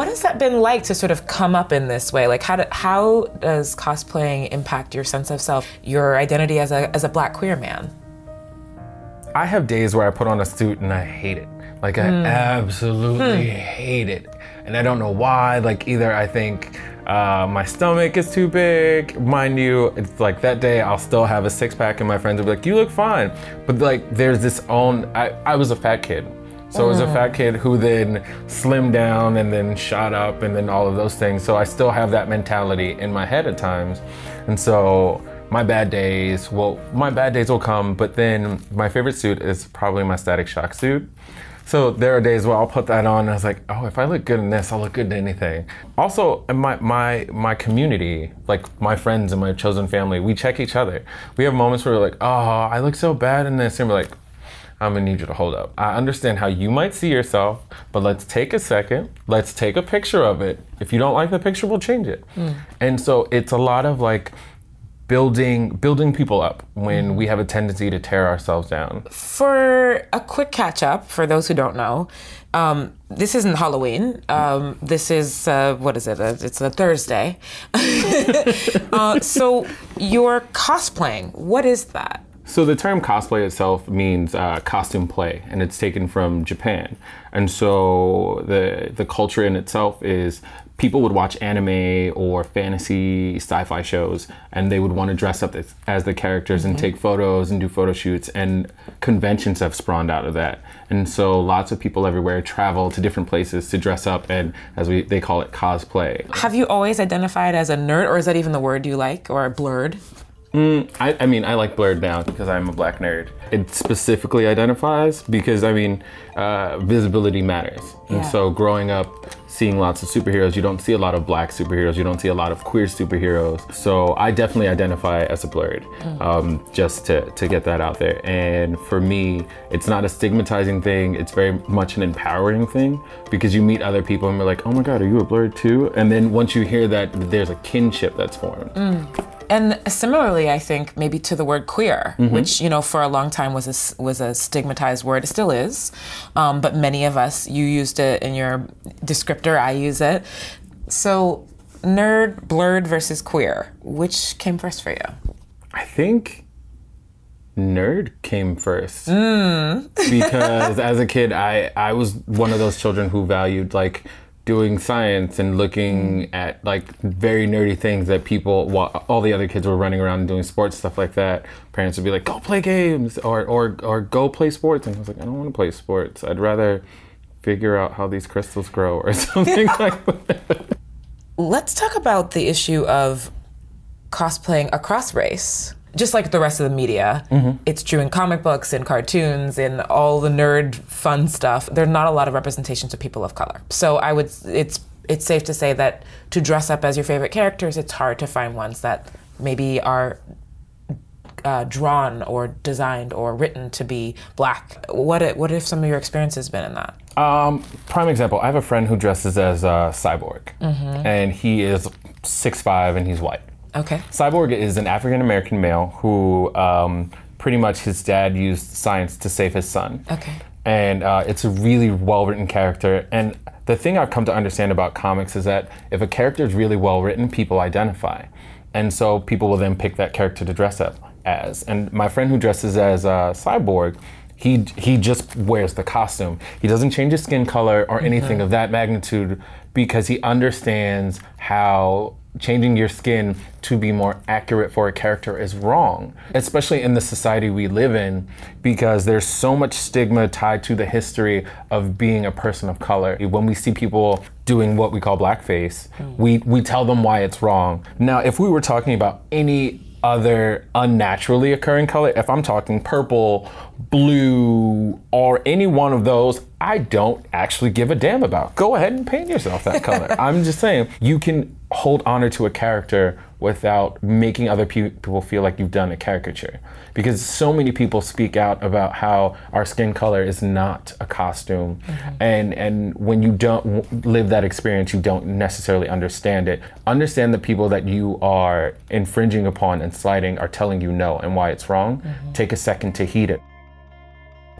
What has that been like to sort of come up in this way? Like, how does cosplaying impact your sense of self, your identity as a Black queer man? I have days where I put on a suit and I hate it. Like, I absolutely hate it. And I don't know why. Like, either I think my stomach is too big. Mind you, it's like that day I'll still have a six-pack and my friends will be like, you look fine. But like, there's this I was a fat kid. So I was a fat kid who then slimmed down and then shot up and then all of those things. So I still have that mentality in my head at times. And so my bad days will come, but then my favorite suit is probably my Static Shock suit. So there are days where I'll put that on and I was like, oh, if I look good in this, I'll look good in anything. Also, my community, like my friends and my chosen family, we check each other. We have moments where we're like, oh, I look so bad in this. And we're like, I'm gonna need you to hold up. I understand how you might see yourself, but let's take a second. Let's take a picture of it. If you don't like the picture, we'll change it. And so it's a lot of like building people up when we have a tendency to tear ourselves down. For a quick catch up, for those who don't know, this isn't Halloween. This is, what is it? It's a Thursday. So you're cosplaying. What is that? So the term cosplay itself means costume play, and it's taken from Japan. And so the culture in itself is people would watch anime or fantasy sci-fi shows, and they would want to dress up as the characters and take photos and do photo shoots, and conventions have spawned out of that. And so lots of people everywhere travel to different places to dress up, and they call it cosplay. Have you always identified as a nerd, or is that even the word you like, or a blerd? I mean, I like Blerd now because I'm a Black nerd. It specifically identifies because, I mean, visibility matters. And so growing up, seeing lots of superheroes, you don't see a lot of Black superheroes, you don't see a lot of queer superheroes. So I definitely identify as a Blerd, just to get that out there. And for me, it's not a stigmatizing thing, it's very much an empowering thing, because you meet other people and you're like, oh my God, are you a Blerd too? And then once you hear that, there's a kinship that's formed. And similarly, I think maybe to the word queer, which, you know, for a long time was a stigmatized word. It still is, but many of us, you used it in your descriptor, I use it. So nerd, blerd versus queer, which came first for you? I think nerd came first. Because as a kid, I was one of those children who valued like doing science and looking at like very nerdy things that while all the other kids were running around and doing sports, stuff like that, parents would be like, go play games or go play sports. And I was like, I don't want to play sports. I'd rather figure out how these crystals grow or something like that. Let's talk about the issue of cosplaying across race. Just like the rest of the media, it's true in comic books, in cartoons, in all the nerd fun stuff. There's not a lot of representations of people of color. So it's safe to say that to dress up as your favorite characters, it's hard to find ones that maybe are drawn or designed or written to be Black. What have some of your experiences been in that? Prime example, I have a friend who dresses as Cyborg, and he is 6'5" and he's white. Okay. Cyborg is an African-American male who pretty much his dad used science to save his son. Okay. And it's a really well-written character. And the thing I've come to understand about comics is that if a character is really well-written, people identify. And so people will then pick that character to dress up as. And my friend who dresses as Cyborg, he just wears the costume. He doesn't change his skin color or anything of that magnitude, because he understands how changing your skin to be more accurate for a character is wrong, especially in the society we live in, because there's so much stigma tied to the history of being a person of color. When we see people doing what we call blackface, we tell them why it's wrong. Now, if we were talking about any other unnaturally occurring color, if I'm talking purple, blue, or any one of those, I don't actually give a damn about. Go ahead and paint yourself that color. I'm just saying, you can hold honor to a character without making other people feel like you've done a caricature. Because so many people speak out about how our skin color is not a costume. And when you don't live that experience, you don't necessarily understand it. Understand the people that you are infringing upon and slighting are telling you no and why it's wrong. Take a second to heed it.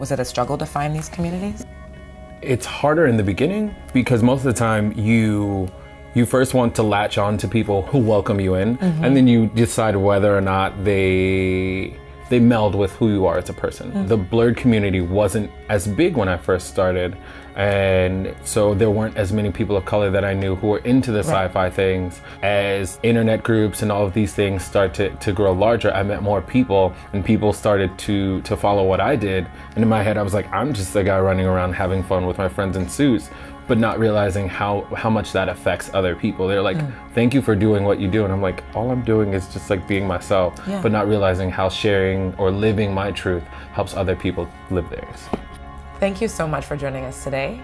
Was it a struggle to find these communities? It's harder in the beginning because most of the time you first want to latch on to people who welcome you in, and then you decide whether or not they meld with who you are as a person. The Blerd community wasn't as big when I first started, and so there weren't as many people of color that I knew who were into the sci-fi things. As internet groups and all of these things start to grow larger, I met more people, and people started to follow what I did. And in my head, I was like, I'm just a guy running around having fun with my friends in suits, but not realizing how much that affects other people. They're like, thank you for doing what you do. And I'm like, all I'm doing is just like being myself, but not realizing how sharing or living my truth helps other people live theirs. Thank you so much for joining us today,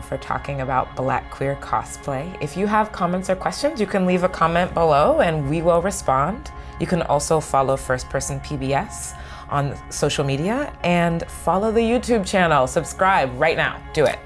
for talking about Black queer cosplay. If you have comments or questions, you can leave a comment below and we will respond. You can also follow First Person PBS on social media and follow the YouTube channel. Subscribe right now. Do it.